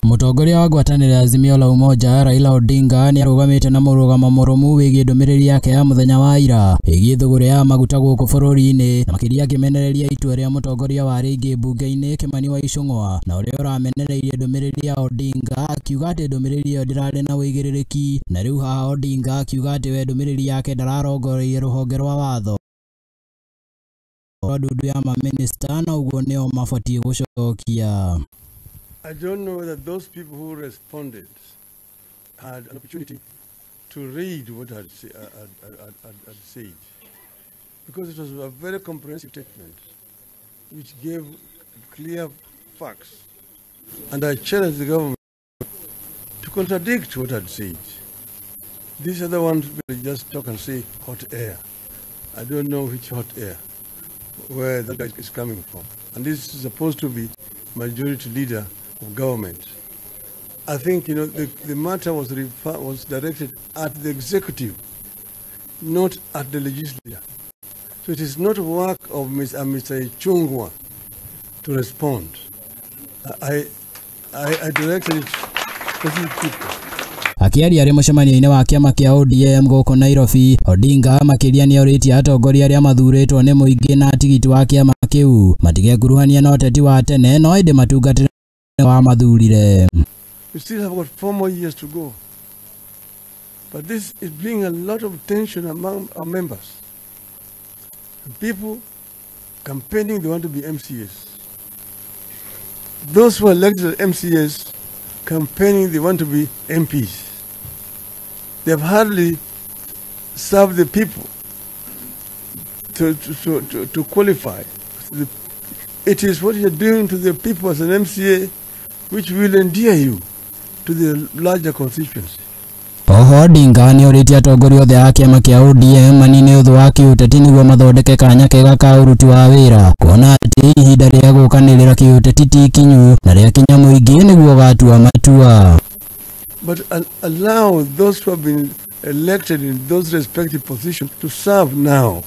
Mutongoria wa ngwatanĩro ya Azimio la Umoja Raila Odinga ni arugamite na murugamo murumu wigie ndumiriri yake ya muthenya wa ira igie thuguri ya maguta guku bururiini na makiria kimenereria itua ria mutongoria wa ringi bunge-ini Kimani wa Icung'wa na uria uramenereirie ndumiriri ya Odinga akiuga ati ndumiriri iyo ndirari na wigiririki na riu haha Odinga akiuga ati we ndumiriri yake ndararongoreirie ruhonge rwa watho wadudu ya maminista na uguo nio mabatie gucokia. I don't know whether those people who responded had an opportunity to read what I had said, because it was a very comprehensive statement which gave clear facts, and I challenged the government to contradict what I had said. These other ones will just talk and say hot air. I don't know which hot air, where that is coming from, and this is supposed to be majority leader of government. I think the matter was directed at the executive, not at the legislature. So it is not work of Mr. Ichung'wa to respond. I directed it to the people. Akiaria ari mucemanio-ini wa kiama kia ODM guku Nairobi, Odinga makiria Nioritie atongoria aria mathuritwo ni muingi na tigiti wa kiama kiu matige kuruhania na Uteti wa Tene no indi Matungatire wa Mathurire. We still have got 4 more years to go, but this is bringing a lot of tension among our members. People campaigning, they want to be MCAs. Those who are elected MCAs campaigning, they want to be MPs. They have hardly served the people to qualify. It is what you're doing to the people as an MCA which will endear you to the larger constituency. Odinga Nioritie atongoria othe a kiama kia ODM manine uthu wa kiuteti niguo mathondeke kanya kega ka uruti wa wira kuona ati ihinda ria gukanirira kiuteti ti kinyu na ria kinya muingi niguo gatua matua. But allow those who have been elected in those respective positions to serve now,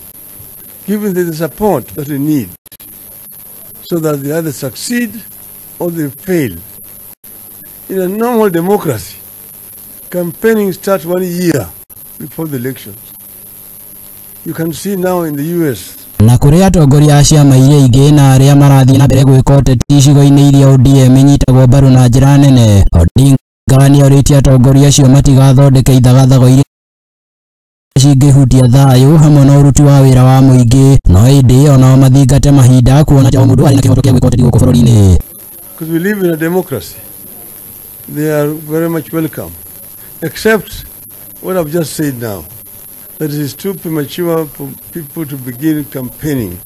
giving them the support that they need, so that they either succeed or they fail. In a normal democracy, campaigning starts 1 year before the elections. You can see now in the US. Na kuria atongoria ciama iria ingi na aria marathii na mbere gwika uteti icigo-ini iria ODM inyitagwo mbaru na njira nene, Odinga Nioritie atongoria acio matigathondeke ithagathago iria cingihutia thayu hamwe na uruti wa wira wa muingi no indi onao mathingate mahinda kuona ati o mundu ari na kihoto kia gwika uteti guku bururi-ini. Because we live in a democracy, they are very much welcome, except what I've just said now, that it is too premature for people to begin campaigning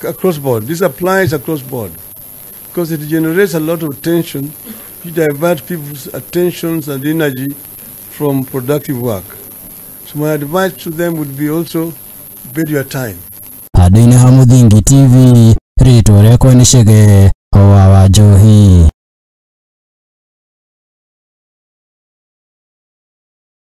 across board. This applies across board because it generates a lot of tension. You divert people's attentions and energy from productive work. So my advice to them would be also bid your time. Adine ha Muingi TV, rito riakwa ni Shege wa Johi.